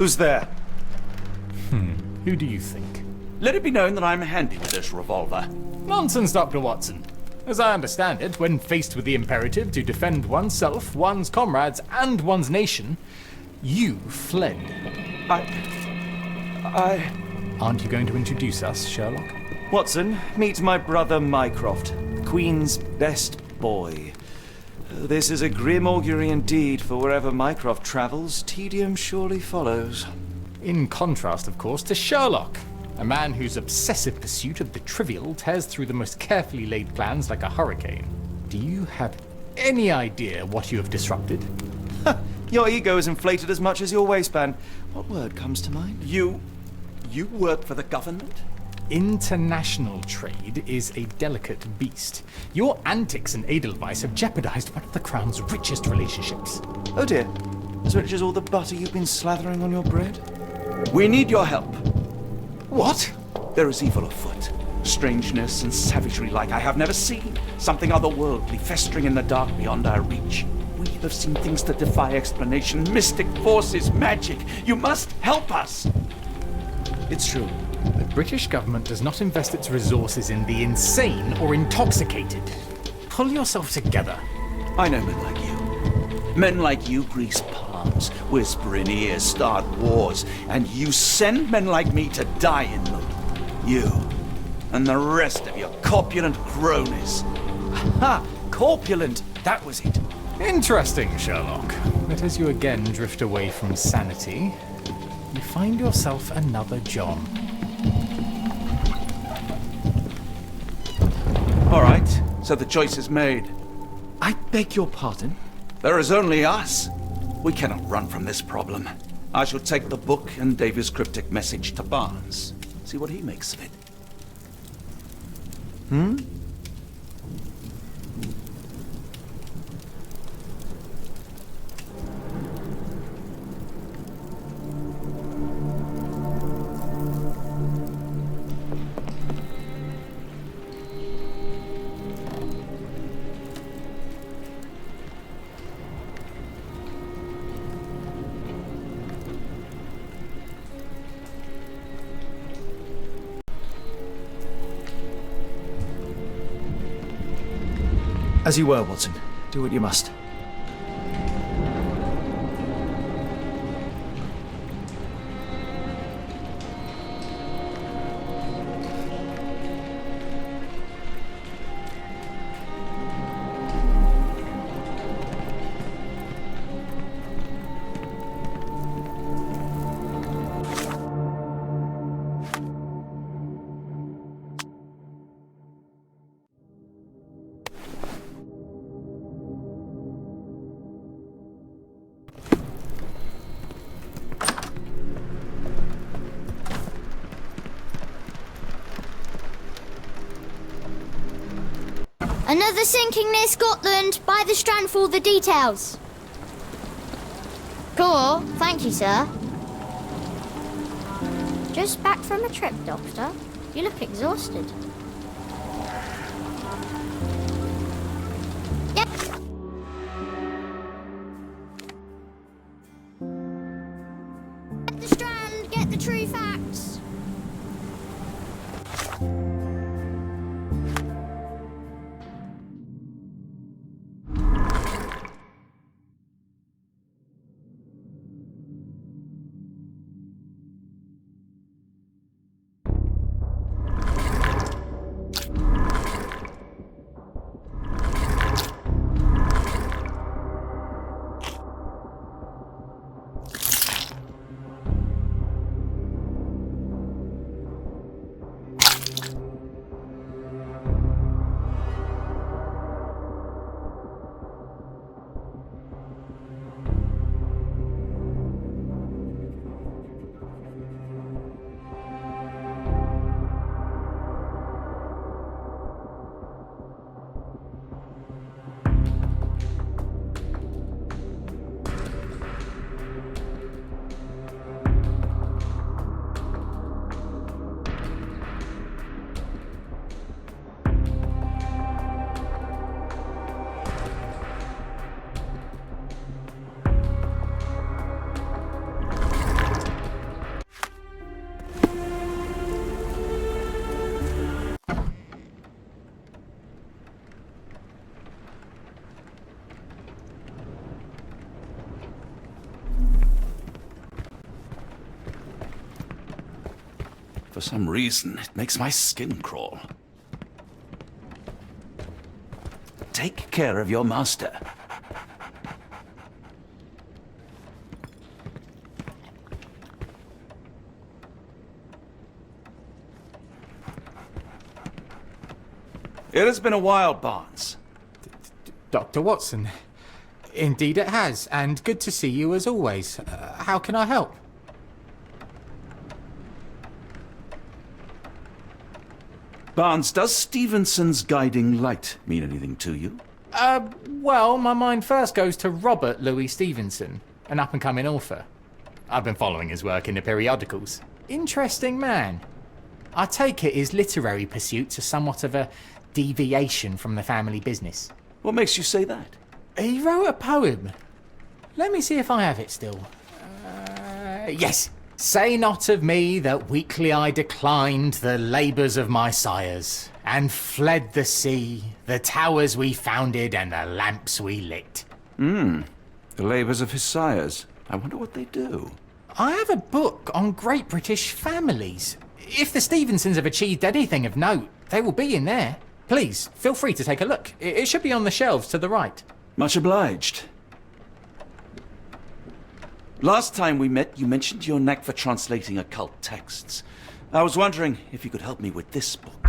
Who's there? Who do you think? Let it be known that I'm handy with this revolver. Nonsense, Dr. Watson. As I understand it, when faced with the imperative to defend oneself, one's comrades, and one's nation, you fled. Aren't you going to introduce us, Sherlock? Watson, meet my brother Mycroft, Queen's best boy. This is a grim augury indeed, for wherever Mycroft travels, tedium surely follows. In contrast, of course, to Sherlock, a man whose obsessive pursuit of the trivial tears through the most carefully laid plans like a hurricane. Do you have any idea what you have disrupted? Your ego is inflated as much as your waistband. What word comes to mind? You work for the government? International trade is a delicate beast. Your antics and Edelweiss have jeopardized one of the Crown's richest relationships. Oh dear. As rich as all the butter you've been slathering on your bread? We need your help. What? There is evil afoot. Strangeness and savagery like I have never seen. Something otherworldly festering in the dark beyond our reach. We have seen things that defy explanation. Mystic forces, magic. You must help us. It's true. The British government does not invest its resources in the insane or intoxicated. Pull yourself together. I know men like you. Men like you grease palms, whisper in ears, start wars, and you send men like me to die in them. You and the rest of your corpulent cronies. Ha! Corpulent! That was it. Interesting, Sherlock. But as you again drift away from sanity, you find yourself another John. All right, so the choice is made. I beg your pardon? There is only us. We cannot run from this problem. I shall take the book and Davy's cryptic message to Barnes. See what he makes of it. As you were, Watson. Do what you must. Another sinking near Scotland. By the Strand for all the details. Cool. Thank you, sir. Just back from a trip, Doctor. You look exhausted. Yep. Get the Strand. Get the true facts. For some reason, it makes my skin crawl. Take care of your master. It has been a while, Barnes. Dr. Watson. Indeed it has, and good to see you as always. How can I help? Barnes, does Stevenson's guiding light mean anything to you? Well, my mind first goes to Robert Louis Stevenson, an up-and-coming author. I've been following his work in the periodicals. Interesting man. I take it his literary pursuits are somewhat of a deviation from the family business. What makes you say that? He wrote a poem. Let me see if I have it still. Yes. Say not of me that weakly I declined the labours of my sires, and fled the sea, the towers we founded, and the lamps we lit. The labours of his sires. I wonder what they do. I have a book on great British families. If the Stevensons have achieved anything of note, they will be in there. Please, feel free to take a look. It should be on the shelves to the right. Much obliged. Last time we met, you mentioned your knack for translating occult texts. I was wondering if you could help me with this book.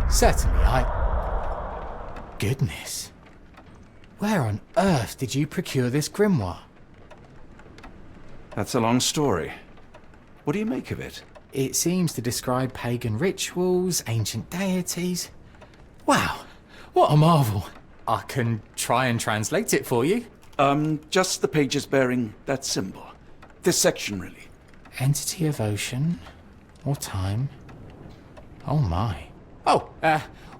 Certainly, Goodness. Where on earth did you procure this grimoire? That's a long story. What do you make of it? It seems to describe pagan rituals, ancient deities. Wow, what a marvel. I can try and translate it for you. Just the pages bearing that symbol. This section, really. Entity of ocean or time. Oh my. Oh,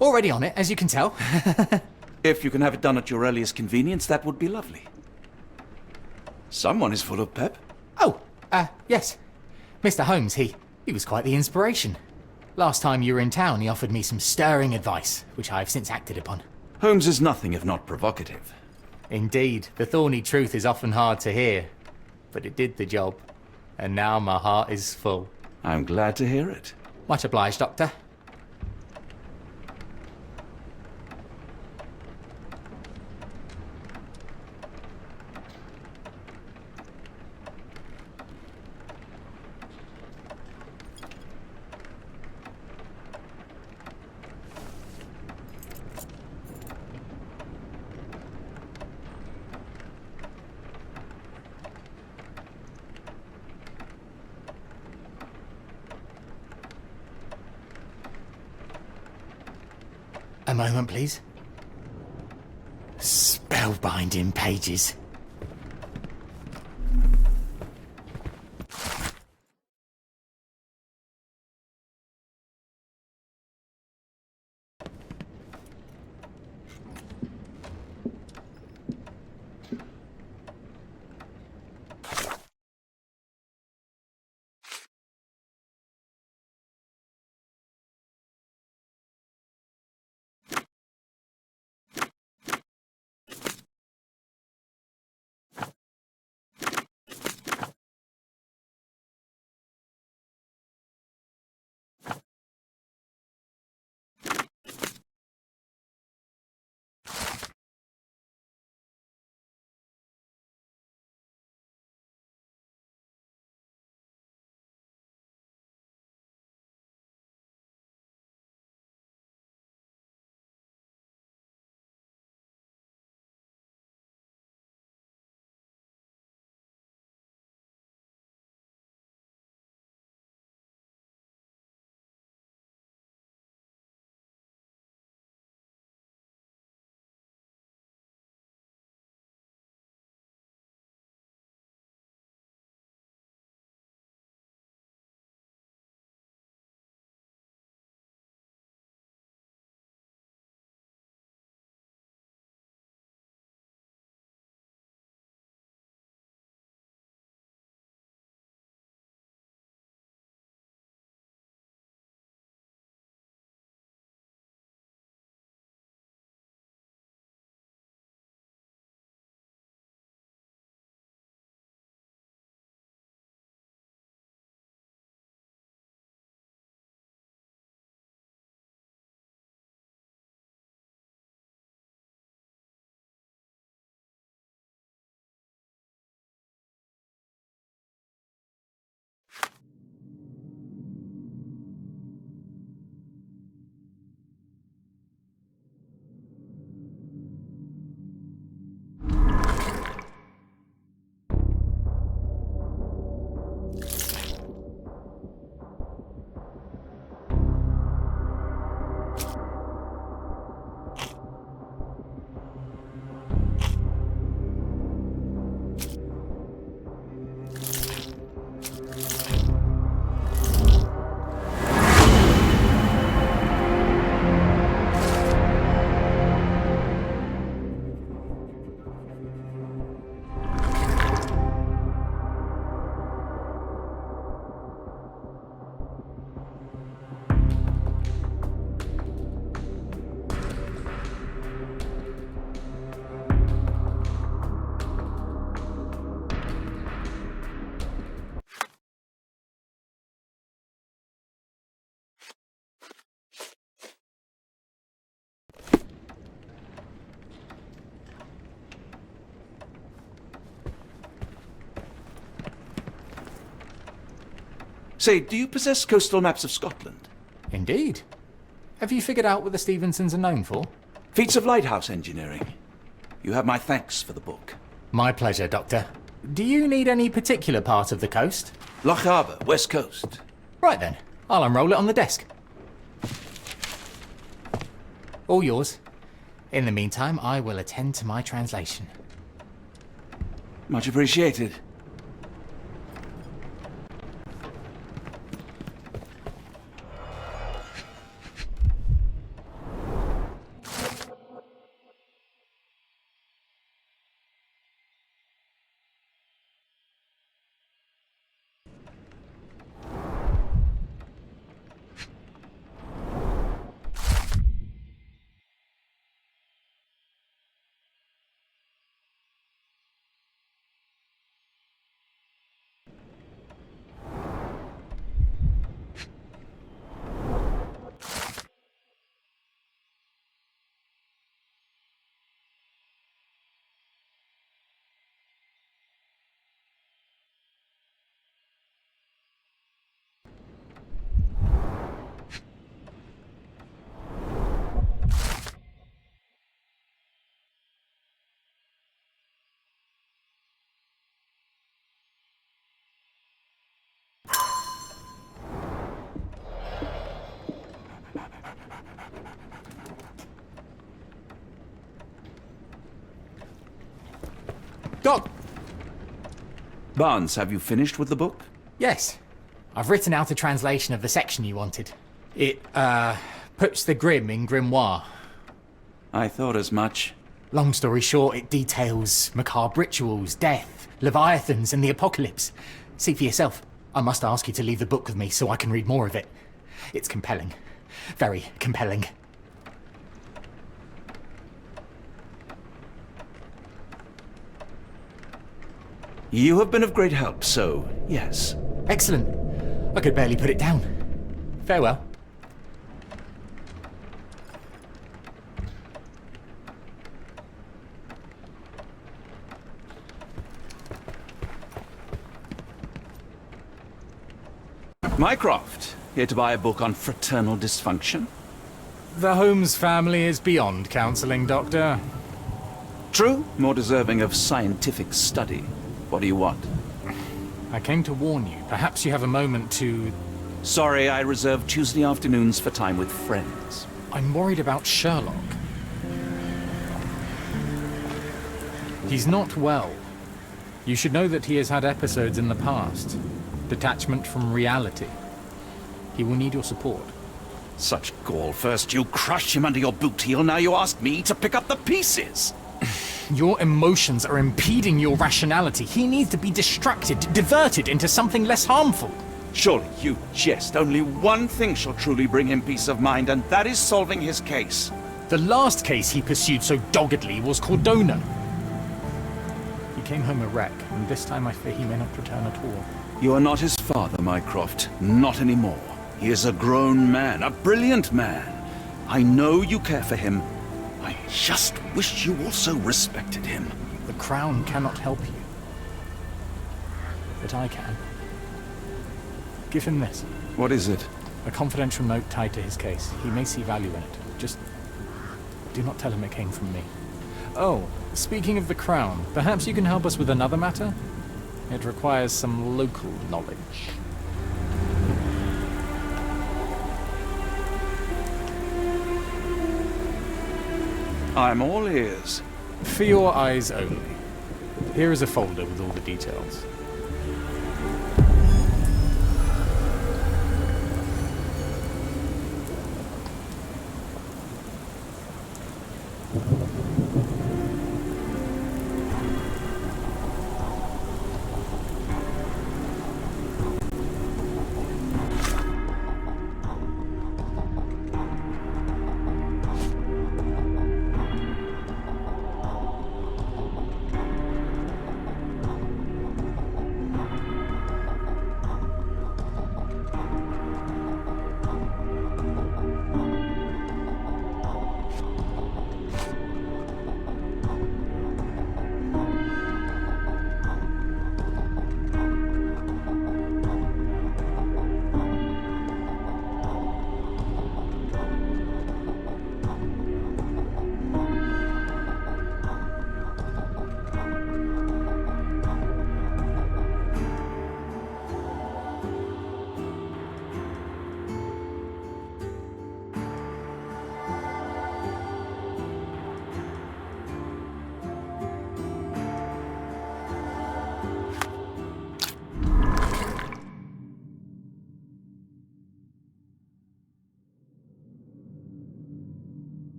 already on it, as you can tell. If you can have it done at your earliest convenience, that would be lovely. Someone is full of pep. Oh, yes. Mr. Holmes, he was quite the inspiration. Last time you were in town, he offered me some stirring advice, which I have since acted upon. Holmes is nothing if not provocative. Indeed, the thorny truth is often hard to hear. But it did the job. And now my heart is full. I'm glad to hear it. Much obliged, Doctor. A moment, please. Spellbinding pages. Say, do you possess coastal maps of Scotland? Indeed. Have you figured out what the Stevensons are known for? Feats of lighthouse engineering. You have my thanks for the book. My pleasure, Doctor. Do you need any particular part of the coast? Loch Harbour, west coast. Right then, I'll unroll it on the desk. All yours. In the meantime, I will attend to my translation. Much appreciated. Doc! Barnes, have you finished with the book? Yes. I've written out a translation of the section you wanted. It, puts the grim in grimoire. I thought as much. Long story short, it details macabre rituals, death, leviathans, and the apocalypse. See for yourself. I must ask you to leave the book with me so I can read more of it. It's compelling. Very compelling. You have been of great help, so yes. Excellent. I could barely put it down. Farewell. Mycroft, here to buy a book on fraternal dysfunction? The Holmes family is beyond counselling, Doctor. True, more deserving of scientific study. What do you want? I came to warn you. Perhaps you have a moment to... Sorry, I reserve Tuesday afternoons for time with friends. I'm worried about Sherlock. He's not well. You should know that he has had episodes in the past. Detachment from reality. He will need your support. Such gall. First you crush him under your boot heel, now you ask me to pick up the pieces. Your emotions are impeding your rationality. He needs to be distracted, diverted into something less harmful. Surely you jest. Only one thing shall truly bring him peace of mind, and that is solving his case. The last case he pursued so doggedly was Cordona. He came home a wreck, and this time I fear he may not return at all. You are not his father, Mycroft. Not anymore. He is a grown man, a brilliant man. I know you care for him. I just wish you also respected him. The Crown cannot help you. But I can. Give him this. What is it? A confidential note tied to his case. He may see value in it. Just do not tell him it came from me. Oh, speaking of the Crown, perhaps you can help us with another matter? It requires some local knowledge. I'm all ears. For your eyes only. Here is a folder with all the details.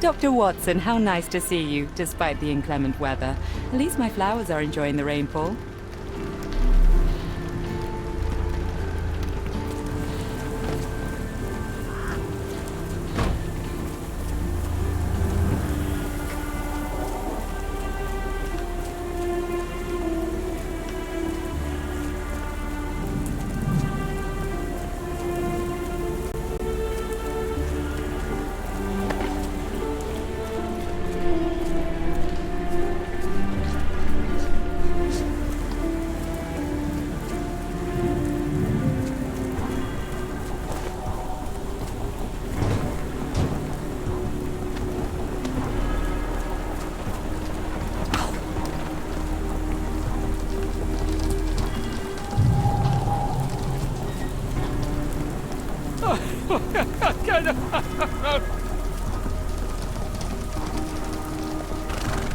Dr. Watson, how nice to see you, despite the inclement weather. At least my flowers are enjoying the rainfall.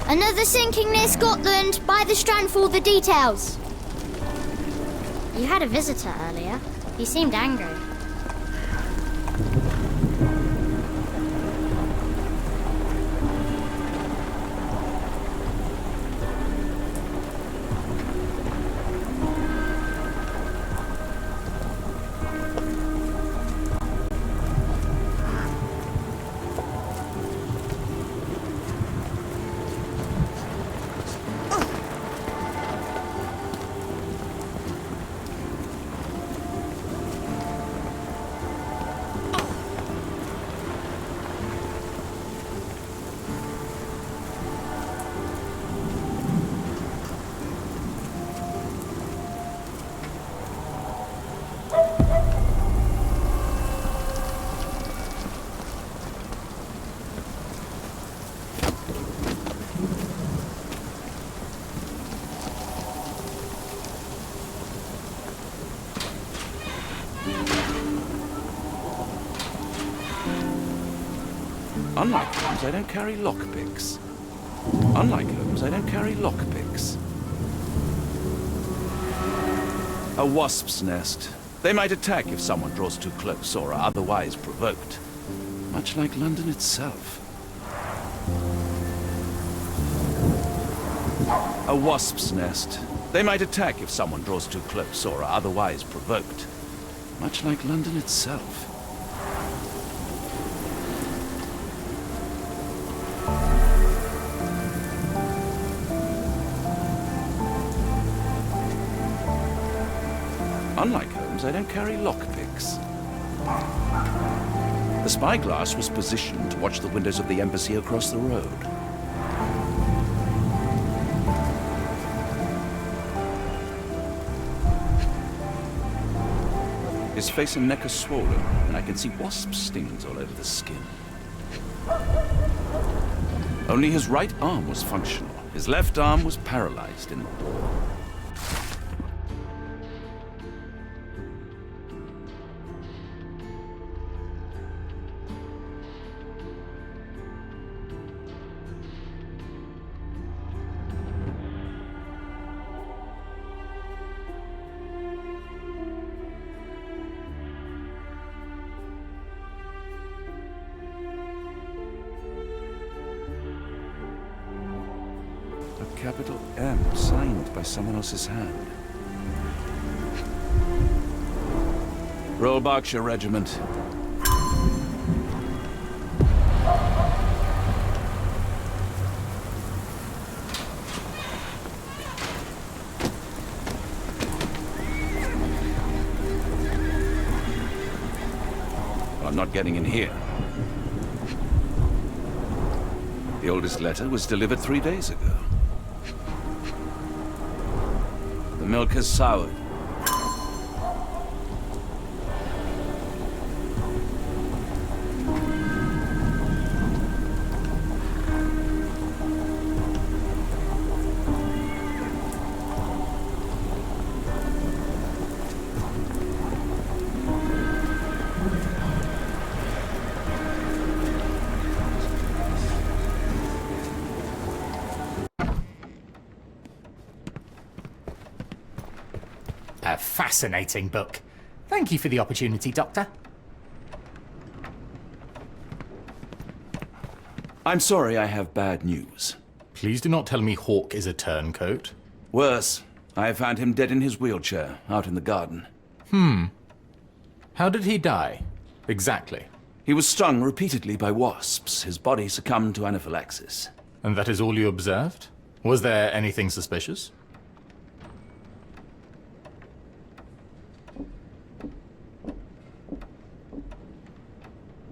Another sinking near Scotland. By the strand for all the details. You had a visitor earlier. He seemed angry. Unlike Holmes, I don't carry lockpicks. Unlike Holmes, I don't carry lockpicks. A wasp's nest. They might attack if someone draws too close or are otherwise provoked. Much like London itself. A wasp's nest. They might attack if someone draws too close or are otherwise provoked. Much like London itself. Unlike Holmes, I don't carry lockpicks. The spyglass was positioned to watch the windows of the embassy across the road. His face and neck are swollen, and I can see wasp stings all over the skin. Only his right arm was functional. His left arm was paralyzed in the war. Capital M, signed by someone else's hand. Royal Berkshire Regiment. Well, I'm not getting in here. The oldest letter was delivered 3 days ago. The milk has soured. A fascinating book. Thank you for the opportunity, Doctor. I'm sorry, I have bad news. Please do not tell me Hawk is a turncoat. Worse, I found him dead in his wheelchair, out in the garden. How did he die? Exactly. He was stung repeatedly by wasps. His body succumbed to anaphylaxis. And that is all you observed? Was there anything suspicious?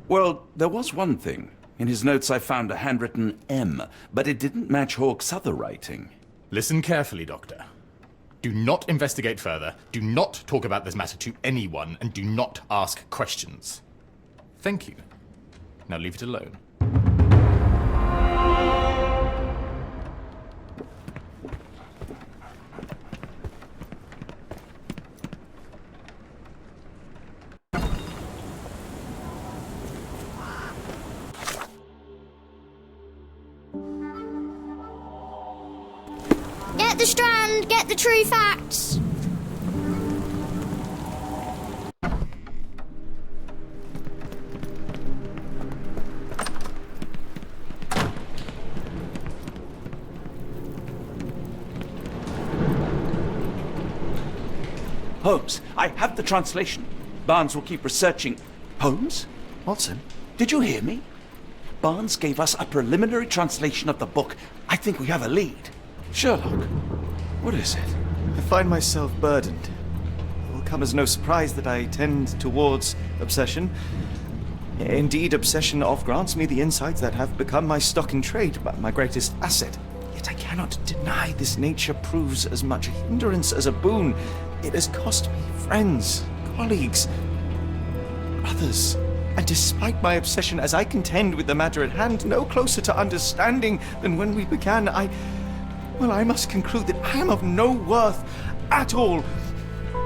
Well, there was one thing. In his notes I found a handwritten M, but it didn't match Hawk's other writing. Listen carefully, Doctor. Do not investigate further, do not talk about this matter to anyone, and do not ask questions. Thank you. Now leave it alone. Get the strand, get the true facts. Holmes, I have the translation. Barnes will keep researching. Holmes? Watson? Did you hear me? Barnes gave us a preliminary translation of the book. I think we have a lead. Sherlock? What is it? I find myself burdened. It will come as no surprise that I tend towards obsession. Indeed, obsession oft grants me the insights that have become my stock in trade, my greatest asset. Yet I cannot deny this nature proves as much a hindrance as a boon. It has cost me friends, colleagues, brothers. And despite my obsession as I contend with the matter at hand, no closer to understanding than when we began, I must conclude that I am of no worth at all.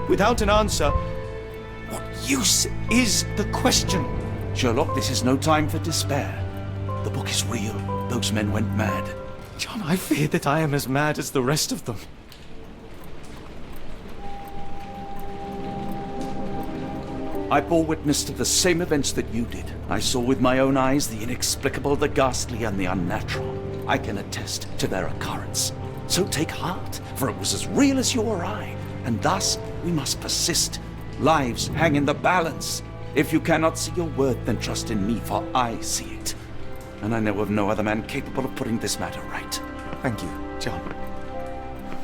Without an answer, what use is the question? Sherlock, this is no time for despair. The book is real. Those men went mad. John, I fear that I am as mad as the rest of them. I bore witness to the same events that you did. I saw with my own eyes the inexplicable, the ghastly, and the unnatural. I can attest to their occurrence. So take heart, for it was as real as you or I, and thus we must persist. Lives hang in the balance. If you cannot see your worth, then trust in me, for I see it. And I know of no other man capable of putting this matter right. Thank you, John.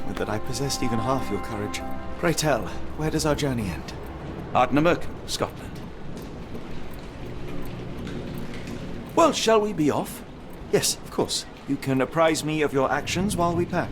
Would that I possessed even half your courage. Pray tell, where does our journey end? Ardnamurchan, Scotland. Well, shall we be off? Yes, of course. You can apprise me of your actions while we pack.